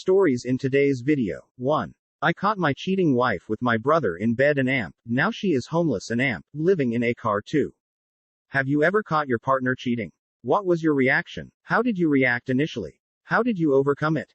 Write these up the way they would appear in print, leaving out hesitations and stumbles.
Stories in today's video. 1. I caught my cheating wife with my brother in bed and amp. Now she is homeless and amp, living in a car too. Have you ever caught your partner cheating? What was your reaction? How did you react initially? How did you overcome it?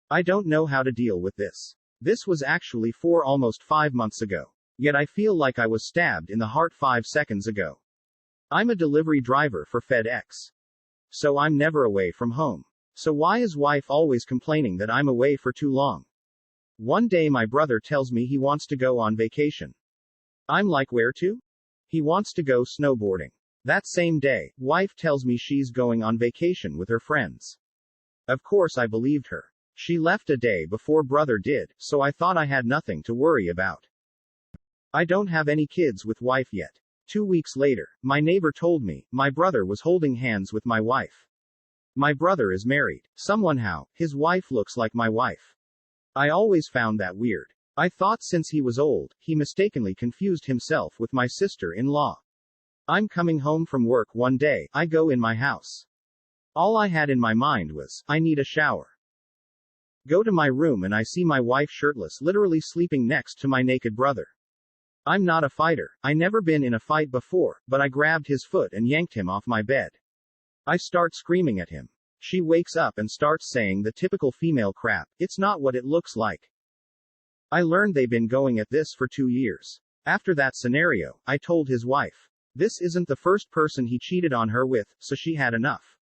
I don't know how to deal with this. This was actually almost 5 months ago. Yet I feel like I was stabbed in the heart 5 seconds ago. I'm a delivery driver for FedEx. So I'm never away from home. So why is wife always complaining that I'm away for too long? One day my brother tells me he wants to go on vacation. I'm like, where to? He wants to go snowboarding. That same day, wife tells me she's going on vacation with her friends. Of course I believed her. She left a day before brother did, so I thought I had nothing to worry about. I don't have any kids with wife yet. 2 weeks later, my neighbor told me my brother was holding hands with my wife. My brother is married. Somehow, his wife looks like my wife. I always found that weird. I thought since he was old, he mistakenly confused himself with my sister-in-law. I'm coming home from work one day, I go in my house. All I had in my mind was, I need a shower. Go to my room and I see my wife shirtless, literally sleeping next to my naked brother. I'm not a fighter. I never been in a fight before, but I grabbed his foot and yanked him off my bed. I start screaming at him. She wakes up and starts saying the typical female crap, it's not what it looks like. I learned they've been going at this for 2 years. After that scenario, I told his wife. This isn't the first person he cheated on her with, so she had enough.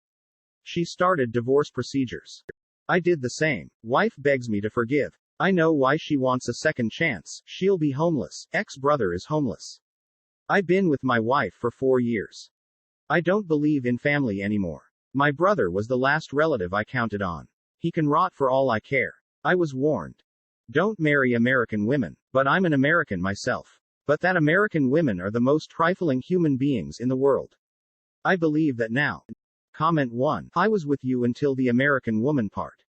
She started divorce procedures. I did the same. Wife begs me to forgive. I know why she wants a second chance. She'll be homeless. Ex-brother is homeless. I've been with my wife for 4 years. I don't believe in family anymore. My brother was the last relative I counted on. He can rot for all I care. I was warned. Don't marry American women. But I'm an American myself. But that American women are the most trifling human beings in the world. I believe that now. Comment 1. I was with you until the American woman part.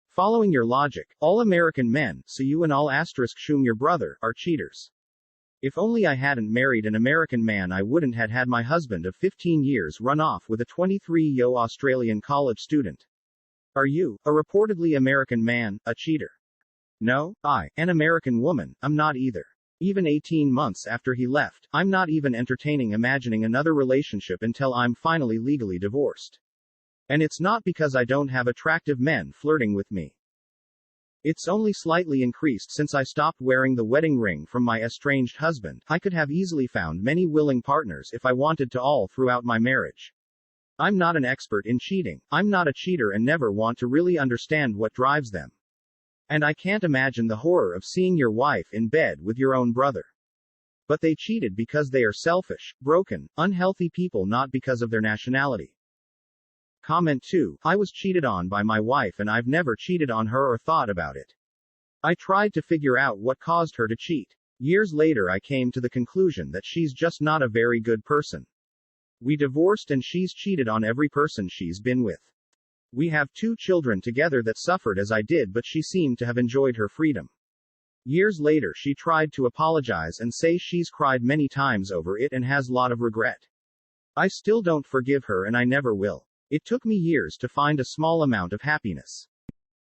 Following your logic, all American men, so you and all *shum your brother, are cheaters. If only I hadn't married an American man, I wouldn't had my husband of 15 years run off with a 23-year-old Australian college student. Are you, a reportedly American man, a cheater? No, an American woman, I'm not either. Even 18 months after he left, I'm not even entertaining imagining another relationship until I'm finally legally divorced. And it's not because I don't have attractive men flirting with me. It's only slightly increased since I stopped wearing the wedding ring from my estranged husband. I could have easily found many willing partners if I wanted to all throughout my marriage. I'm not an expert in cheating. I'm not a cheater and never want to really understand what drives them. And I can't imagine the horror of seeing your wife in bed with your own brother. But they cheated because they are selfish, broken, unhealthy people, not because of their nationality. Comment 2. I was cheated on by my wife and I've never cheated on her or thought about it. I tried to figure out what caused her to cheat. Years later I came to the conclusion that she's just not a very good person. We divorced and she's cheated on every person she's been with. We have 2 children together that suffered as I did, but she seemed to have enjoyed her freedom. Years later she tried to apologize and say she's cried many times over it and has a lot of regret. I still don't forgive her and I never will. It took me years to find a small amount of happiness.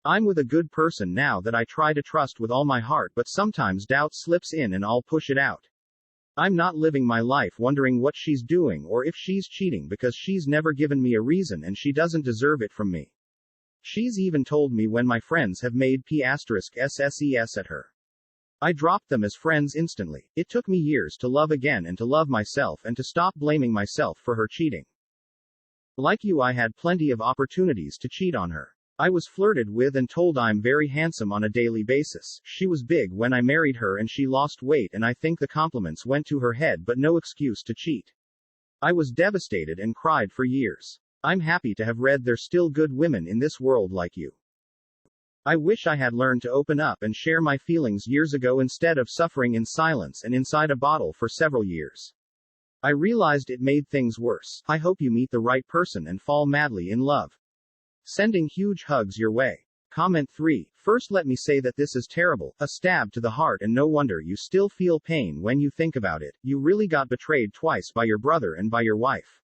I'm with a good person now that I try to trust with all my heart, but sometimes doubt slips in and I'll push it out. I'm not living my life wondering what she's doing or if she's cheating because she's never given me a reason and she doesn't deserve it from me. She's even told me when my friends have made *SSES at her. I dropped them as friends instantly. It took me years to love again and to love myself and to stop blaming myself for her cheating. Like you, I had plenty of opportunities to cheat on her. I was flirted with and told I'm very handsome on a daily basis. She was big when I married her and she lost weight and I think the compliments went to her head, but no excuse to cheat. I was devastated and cried for years. I'm happy to have read there's still good women in this world like you. I wish I had learned to open up and share my feelings years ago instead of suffering in silence and inside a bottle for several years. I realized it made things worse. I hope you meet the right person and fall madly in love. Sending huge hugs your way. Comment 3. First let me say that this is terrible, a stab to the heart, and no wonder you still feel pain when you think about it. You really got betrayed twice by your brother and by your wife.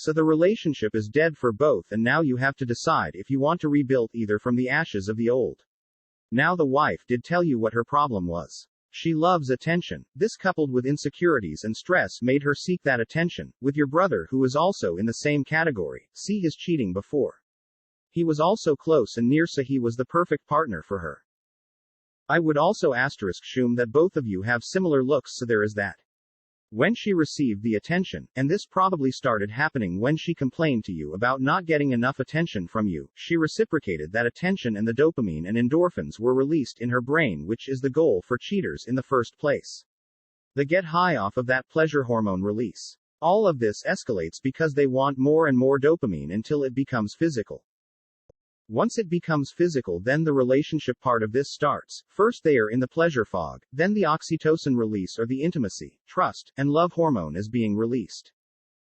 So the relationship is dead for both, and now you have to decide if you want to rebuild either from the ashes of the old. Now the wife did tell you what her problem was. She loves attention. This, coupled with insecurities and stress, made her seek that attention with your brother, who is also in the same category. See his cheating before. He was also close and near, so he was the perfect partner for her. I would also assume that both of you have similar looks, so there is that. When she received the attention, and this probably started happening when she complained to you about not getting enough attention from you, she reciprocated that attention, and the dopamine and endorphins were released in her brain, which is the goal for cheaters in the first place. They get high off of that pleasure hormone release. All of this escalates because they want more and more dopamine until it becomes physical. Once it becomes physical, then the relationship part of this starts. First they are in the pleasure fog, then the oxytocin release, or the intimacy, trust, and love hormone is being released.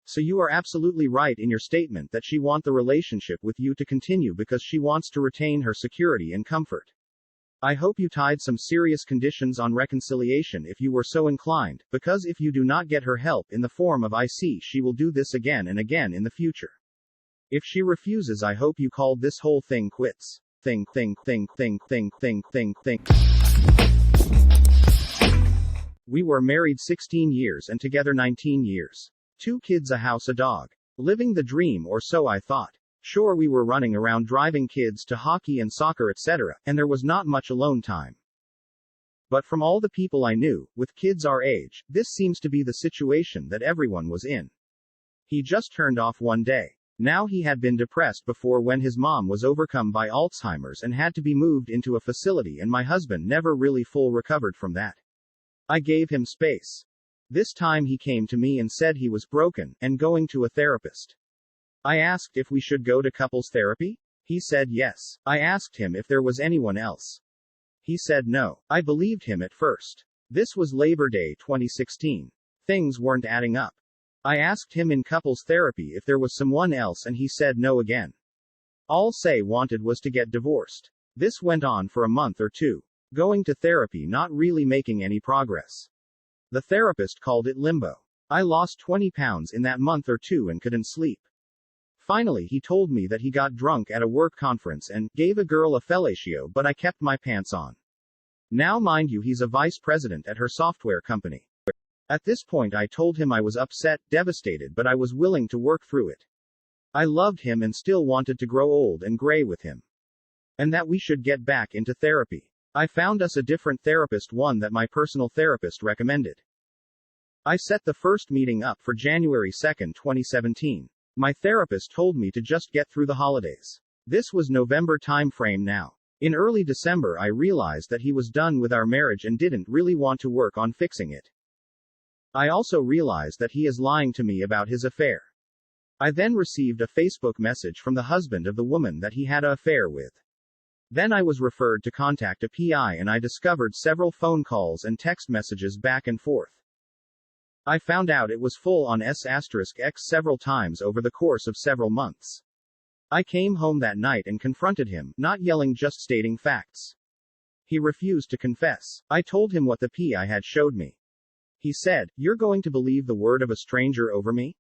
So you are absolutely right in your statement that she wants the relationship with you to continue because she wants to retain her security and comfort. I hope you tied some serious conditions on reconciliation if you were so inclined, because if you do not get her help in the form of IC, she will do this again and again in the future. If she refuses, I hope you call this whole thing quits. Think. We were married 16 years and together 19 years. 2 kids, a house, a dog. Living the dream, or so I thought. Sure, we were running around driving kids to hockey and soccer, etc., and there was not much alone time. But from all the people I knew, with kids our age, this seems to be the situation that everyone was in. He just turned off one day. Now he had been depressed before when his mom was overcome by Alzheimer's and had to be moved into a facility, and my husband never really full recovered from that. I gave him space. This time he came to me and said he was broken, and going to a therapist. I asked if we should go to couples therapy. He said yes. I asked him if there was anyone else. He said no. I believed him at first. This was Labor Day 2016. Things weren't adding up. I asked him in couples therapy if there was someone else, and he said no again. All say wanted was to get divorced. This went on for a month or two. Going to therapy, not really making any progress. The therapist called it limbo. I lost 20 pounds in that month or two and couldn't sleep. Finally he told me that he got drunk at a work conference and gave a girl a fellatio, but I kept my pants on. Now mind you, he's a vice president at her software company. At this point I told him I was upset, devastated, but I was willing to work through it. I loved him and still wanted to grow old and gray with him. And that we should get back into therapy. I found us a different therapist, one that my personal therapist recommended. I set the first meeting up for January 2, 2017. My therapist told me to just get through the holidays. This was November time frame now. In early December I realized that he was done with our marriage and didn't really want to work on fixing it. I also realized that he is lying to me about his affair. I then received a Facebook message from the husband of the woman that he had an affair with. Then I was referred to contact a PI, and I discovered several phone calls and text messages back and forth. I found out it was full on S*** several times over the course of several months. I came home that night and confronted him, not yelling, just stating facts. He refused to confess. I told him what the PI had showed me. He said, "You're going to believe the word of a stranger over me?"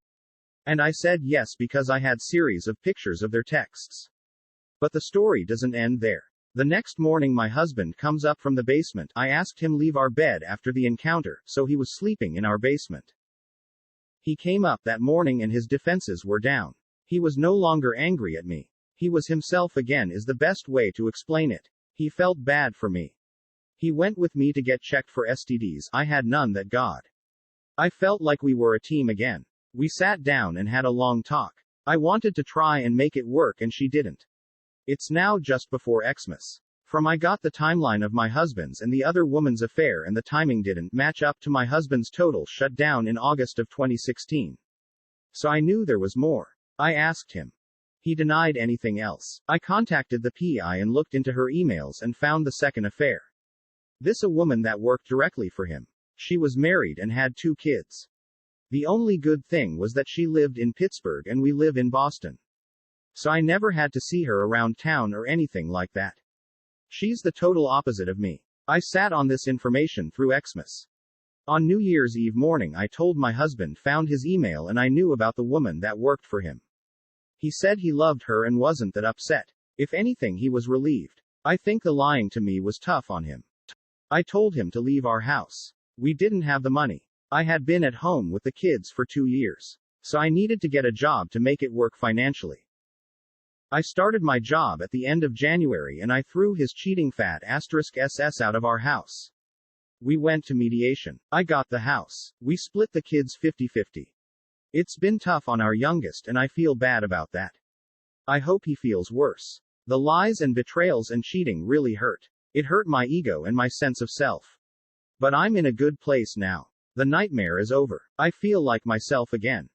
And I said yes, because I had series of pictures of their texts. But the story doesn't end there. The next morning my husband comes up from the basement. I asked him leave our bed after the encounter, so he was sleeping in our basement. He came up that morning and his defenses were down. He was no longer angry at me. He was himself again, is the best way to explain it. He felt bad for me. He went with me to get checked for STDs. I had none, that God. I felt like we were a team again. We sat down and had a long talk. I wanted to try and make it work and she didn't. It's now just before Xmas. From I got the timeline of my husband's and the other woman's affair, and the timing didn't match up to my husband's total shutdown in August of 2016. So I knew there was more. I asked him. He denied anything else. I contacted the PI and looked into her emails and found the second affair. This a woman that worked directly for him. She was married and had 2 kids. The only good thing was that she lived in Pittsburgh and we live in Boston. So I never had to see her around town or anything like that. She's the total opposite of me. I sat on this information through Xmas. On New Year's Eve morning, I told my husband found his email and I knew about the woman that worked for him. He said he loved her and wasn't that upset. If anything, he was relieved. I think the lying to me was tough on him. I told him to leave our house. We didn't have the money. I had been at home with the kids for 2 years. So I needed to get a job to make it work financially. I started my job at the end of January and I threw his cheating fat *SS out of our house. We went to mediation. I got the house. We split the kids 50-50. It's been tough on our youngest and I feel bad about that. I hope he feels worse. The lies and betrayals and cheating really hurt. It hurt my ego and my sense of self. But I'm in a good place now. The nightmare is over. I feel like myself again.